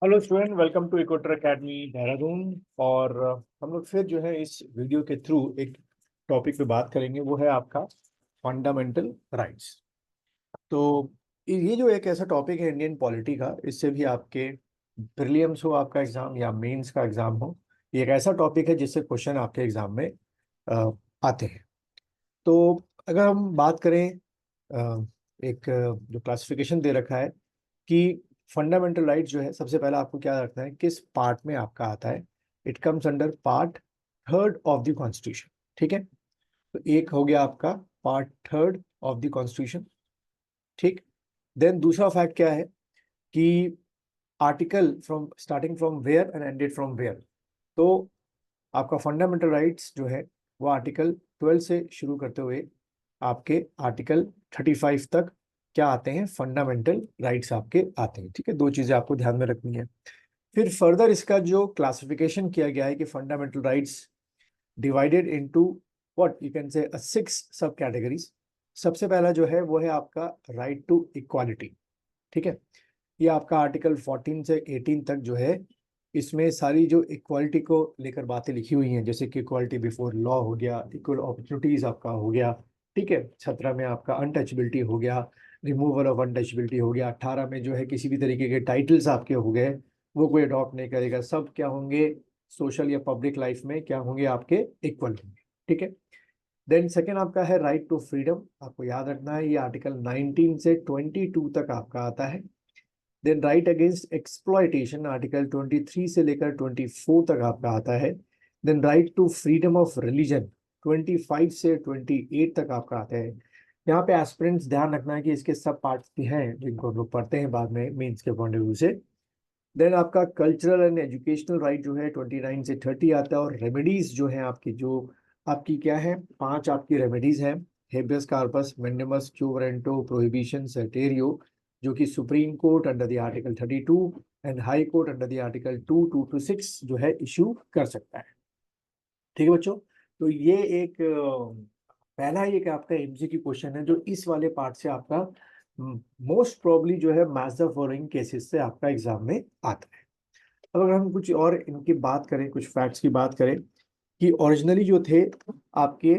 Hello student, welcome to Equator academy Dehradun. और हम लोग फिर जो है इस वीडियो के थ्रू एक टॉपिक पे बात करेंगे, वो है आपका फंडामेंटल राइट्स। तो ये जो एक ऐसा टॉपिक है इंडियन पॉलिटी का, इससे भी आपके प्रीलिम्स हो आपका एग्जाम या मेंस का एग्जाम हो, ये एक ऐसा टॉपिक है जिससे क्वेश्चन आपके एग्जाम में अ, आते हैं। तो अगर हम बात करें, एक जो क्लासिफिकेशन दे रखा है कि फंडामेंटल राइट जो है, सबसे पहले आपको क्या रखना है, किस पार्ट में आपका आता है। It comes under part third of the constitution. ठीक है, तो एक हो गया आपका part third of the constitution. ठीक। देन दूसरा फैक्ट क्या है कि article from starting from where and ended from where. तो आपका फंडामेंटल राइट्स जो है वो आर्टिकल 12 से शुरू करते हुए आपके आर्टिकल 35 तक क्या आते हैं, फंडामेंटल राइट्स आपके आते हैं। ठीक है, दो चीजें आपको ध्यान में रखनी है। फिर फर्दर इसका जो क्लासिफिकेशन किया गया है कि fundamental rights divided into what you can say 6 सब कैटेगरीज। सबसे पहला जो है वो है आपका राइट टू इक्वालिटी। ठीक है, ये आपका आर्टिकल 14 से 18 तक जो है, इसमें सारी जो इक्वालिटी को लेकर बातें लिखी हुई हैं, जैसे कि इक्वालिटी बिफोर लॉ हो गया, इक्वल अपॉर्चुनिटीज आपका हो गया। ठीक है, 17 में आपका अनटचबिलिटी हो गया, रिमूवल ऑफ अनटचबिलिटी हो गया, 18 में जो है किसी भी तरीके के टाइटल्स आपके हो गए वो कोई अडॉप्ट नहीं करेगा, सब क्या होंगे, सोशल या पब्लिक लाइफ में क्या होंगे, आपके इक्वल होंगे। ठीक है। देन सेकेंड आपका है राइट टू फ्रीडम। आपको याद रखना है ये आर्टिकल 19 से 22 तक आपका आता है। Then right against exploitation article 23 से लेकर 24 तक आपका आता है। Then right to freedom of religion 25 से 28 तक आपका आता है। यहाँ पे एस्पिरेंट्स ध्यान रखना है कि इसके सब पार्ट्स भी हैं जिनको हम लोग पढ़ते हैं बाद में मीन्स के पॉइंट ऑफ व्यू से। देन आपका कल्चरल एंड एजुकेशनल राइट जो है 29 से 30 आता है। और रेमेडीज जो है आपकी, जो आपकी क्या है, 5 आपकी रेमेडीज हैं। Habeas corpus, mandamus, quo warranto, prohibition, certiorari, जो कि Supreme Court under the article 32 and High Court under the article 2 to 6 जो है इशू कर सकता है। ठीक है बच्चों, तो ये एक पहला एक आपका एमसीक्यू क्वेश्चन है जो इस वाले पार्ट से आपका मोस्ट प्रोबली जो है मैच द फॉलोइंग केसेस से आपका एग्जाम में आता है। अब अगर हम कुछ और इनकी बात करें, कुछ फैक्ट्स की बात करें कि ओरिजिनली जो थे आपके,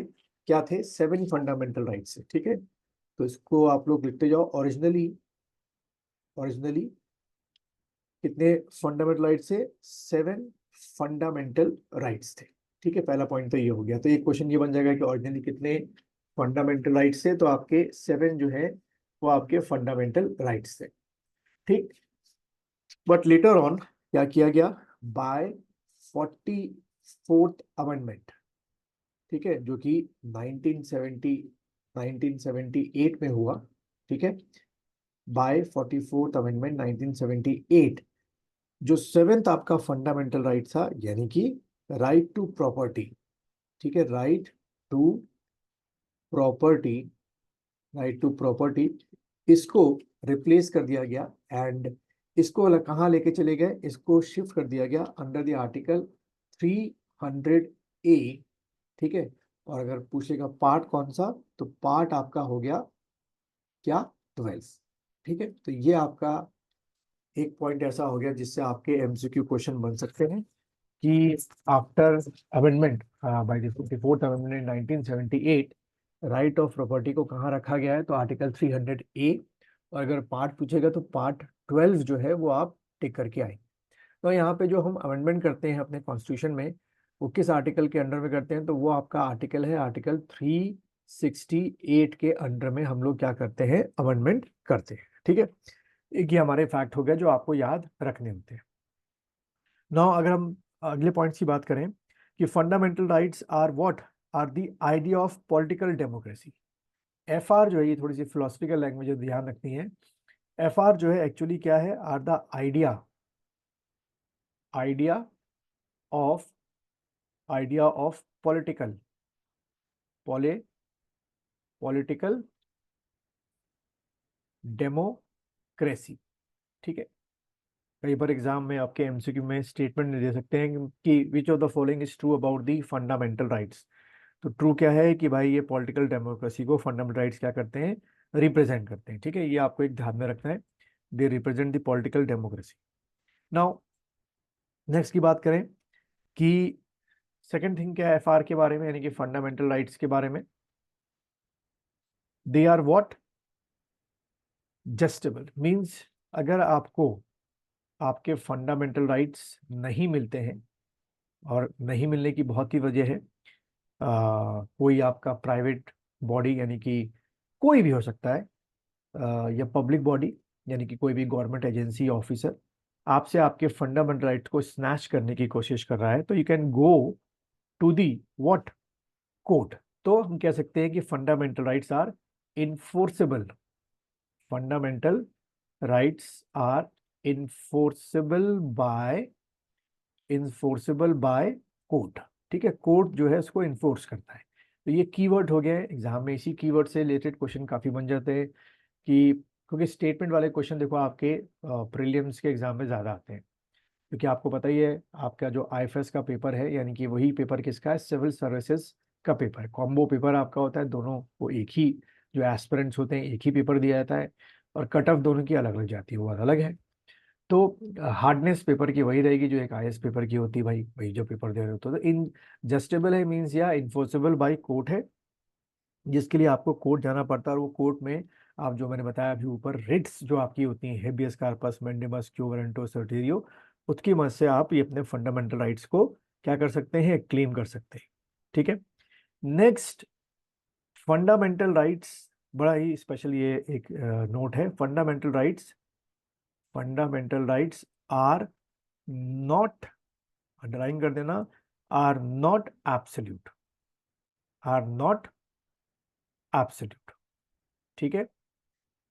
क्या थे, 7 फंडामेंटल राइट्स है। ठीक है, तो इसको आप लोग लिखते जाओ। ओरिजिनली ओरिजिनली कितने फंडामेंटल राइट्स थे, 7 फंडामेंटल राइट्स थे। ठीक है, पहला पॉइंट तो ये हो गया। तो एक क्वेश्चन ये बन जाएगा कि ओरिजिनली कितने फंडामेंटल राइट्स थे, तो आपके 7 जो है वो आपके फंडामेंटल राइट्स थे। ठीक। बट लेटर ऑन क्या किया गया, बाय 44th अमेंडमेंट, ठीक है, जो कि 1978 में हुआ। ठीक है, बाय 44th अमेंडमेंट 1978, जो सेवेंथ आपका फंडामेंटल राइट था, यानी कि राइट टू प्रॉपर्टी। ठीक है, right to property, right to property, इसको रिप्लेस कर दिया गया। एंड इसको कहाँ लेके चले गए, इसको शिफ्ट कर दिया गया अंडर द आर्टिकल 300A। ठीक है, और अगर पूछेगा पार्ट कौन सा, तो पार्ट आपका हो गया क्या, 12। ठीक है, तो ये आपका एक पॉइंट ऐसा हो गया जिससे आपके एमसीक्यू क्वेश्चन बन सकते हैं कि after amendment by the 44th amendment 1978, right of property को कहाँ रखा गया है, तो आर्टिकल 300A। और अगर पार्ट पूछेगा तो पार्ट 12 जो है वो आप टिक करके आए। तो यहाँ पे जो हम अमेंडमेंट करते हैं अपने कॉन्स्टिट्यूशन में, वो किस आर्टिकल के अंडर में करते हैं, तो वो आपका आर्टिकल है आर्टिकल 368 के अंडर में हम लोग क्या करते हैं, अमेंडमेंट करते हैं। ठीक है, एक ये हमारे फैक्ट हो गया जो आपको याद रखने होते हैं। नाउ अगर हम अगले पॉइंट्स की बात करें कि fundamental rights are what, are the idea of political democracy. FR जो है, ये थोड़ी सी फिलोसफिकल लैंग्वेज ध्यान रखनी है। एफआर जो है एक्चुअली क्या है, are the idea, idea of, idea of political, political democracy. ठीक है, कई बार एग्जाम में आपके एमसीक्यू में स्टेटमेंट दे सकते हैं कि which of the following is true about the fundamental rights. तो ट्रू क्या है कि भाई ये पॉलिटिकल डेमोक्रेसी को फंडामेंटल राइट्स क्या करते हैं, रिप्रेजेंट करते हैं। ठीक है, ये आपको एक ध्यान में रखना है, they represent the political democracy. Now next की बात करें कि सेकंड थिंग क्या है एफआर के बारे में, यानी कि फंडामेंटल राइट्स के बारे में। दे आर व्हाट जस्टिबल, मींस अगर आपको आपके फंडामेंटल राइट्स नहीं मिलते हैं, और नहीं मिलने की बहुत ही वजह है, कोई आपका प्राइवेट बॉडी यानी कि कोई भी हो सकता है, या पब्लिक बॉडी यानी कि कोई भी गवर्नमेंट एजेंसी ऑफिसर आपसे आपके फंडामेंटल राइट को स्नैच करने की कोशिश कर रहा है, तो you can go to the what court. तो हम कह सकते हैं कि fundamental rights are enforceable, fundamental rights are enforceable by court. ठीक है, कोर्ट जो है उसको इन्फोर्स करता है। तो ये कीवर्ड हो गया है, एग्जाम में इसी कीवर्ड से रिलेटेड क्वेश्चन काफी बन जाते हैं कि, क्योंकि स्टेटमेंट वाले क्वेश्चन देखो आपके प्रीलिम्स के एग्जाम में ज्यादा आते हैं, क्योंकि आपको पता ही है आपका जो आईएफएस का पेपर है, यानी कि वही पेपर किसका है, सिविल सर्विसेज का पेपर है। कॉम्बो पेपर आपका होता है, दोनों को एक ही, जो एस्पिरेंट्स होते हैं एक ही पेपर दिया जाता है, और कट ऑफ दोनों की अलग अलग जाती है, वो अलग है। तो हार्डनेस पेपर की वही रहेगी जो एक आईएएस पेपर की होती है, भाई वही जो पेपर दे रहे होते हो। तो इन जस्टिबल है मीन्स या इन्फोर्सेबल बाई कोर्ट है, जिसके लिए आपको कोर्ट जाना पड़ता है, और वो कोर्ट में आप जो मैंने बताया अभी ऊपर, रिट्स जो आपकी होती हैं, habeas corpus, mandamus, quo warranto, certiorari, उसकी मदद से आप ये अपने फंडामेंटल राइट्स को क्या कर सकते हैं, क्लेम कर सकते हैं। ठीक है, नेक्स्ट फंडामेंटल राइट्स, बड़ा ही स्पेशल ये एक नोट है। Fundamental rights are not, underline कर देना, are not absolute, are not absolute. ठीक है,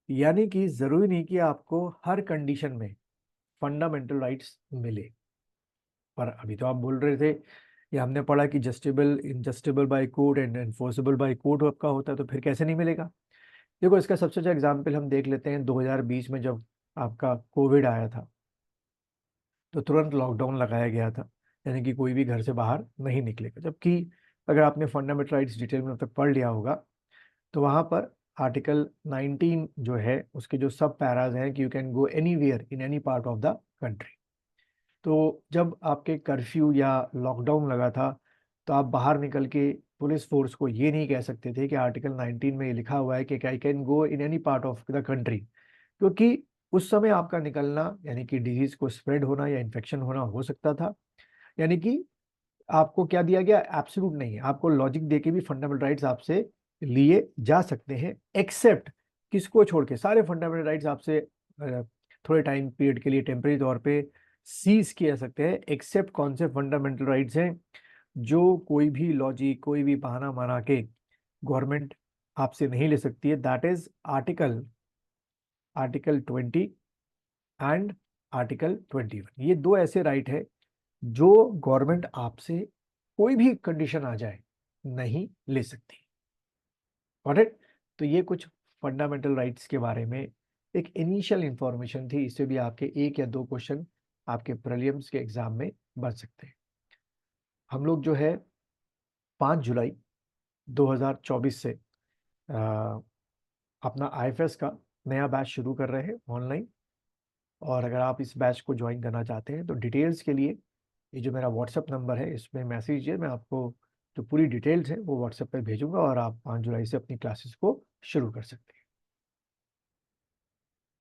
यानी कि जरूरी नहीं कि आपको हर कंडीशन में फंडामेंटल राइट्स मिले। पर अभी तो आप बोल रहे थे, या हमने पढ़ा कि justiciable, injusticiable by court and enforceable by court आपका होता है, तो फिर कैसे नहीं मिलेगा। देखो इसका सबसे अच्छा एग्जाम्पल हम देख लेते हैं, 2020 में जब आपका कोविड आया था, तो तुरंत लॉकडाउन लगाया गया था, यानी कि कोई भी घर से बाहर नहीं निकलेगा। जबकि अगर आपने फंडामेंटल राइट्स डिटेल में अब तक पढ़ लिया होगा, तो वहां पर आर्टिकल 19 जो है उसके जो सब पैराज हैं कि you can go anywhere in any part of the country. तो जब आपके कर्फ्यू या लॉकडाउन लगा था, तो आप बाहर निकल के पुलिस फोर्स को ये नहीं कह सकते थे कि आर्टिकल 19 में ये लिखा हुआ है कि I can go in any part of the country, क्योंकि उस समय आपका निकलना यानी कि डिजीज को स्प्रेड होना या इन्फेक्शन होना हो सकता था। यानी कि आपको क्या दिया गया, एब्सोल्यूट नहीं है, आपको लॉजिक दे के भी फंडामेंटल राइट्स आपसे लिए जा सकते हैं, एक्सेप्ट किसको छोड़ के, सारे फंडामेंटल राइट्स आपसे थोड़े टाइम पीरियड के लिए टेम्परेरी तौर पे सीज किए जा सकते हैं। एक्सेप्ट कौन से फंडामेंटल राइट्स हैं, जो कोई भी लॉजिक, कोई भी बहाना माना के गवर्नमेंट आपसे नहीं ले सकती है। That is article 20 and article 21। ये दो ऐसे राइट है जो गवर्नमेंट आपसे कोई भी कंडीशन आ जाए नहीं ले सकती। ऑलराइट, तो ये कुछ फंडामेंटल राइट्स के बारे में एक इनिशियल इंफॉर्मेशन थी। इससे भी आपके एक या दो क्वेश्चन आपके प्रीलिम्स के एग्जाम में बन सकते हैं। हम लोग जो है 5 जुलाई 2024 से अपना आईएफएस का नया बैच शुरू कर रहे हैं ऑनलाइन, और अगर आप इस बैच को ज्वाइन करना चाहते हैं तो डिटेल्स के लिए ये जो मेरा व्हाट्सएप नंबर है इसमें मैसेज है, मैं आपको जो पूरी डिटेल्स है वो व्हाट्सएप पे भेजूंगा, और आप 5 जुलाई से अपनी क्लासेस को शुरू कर सकते हैं।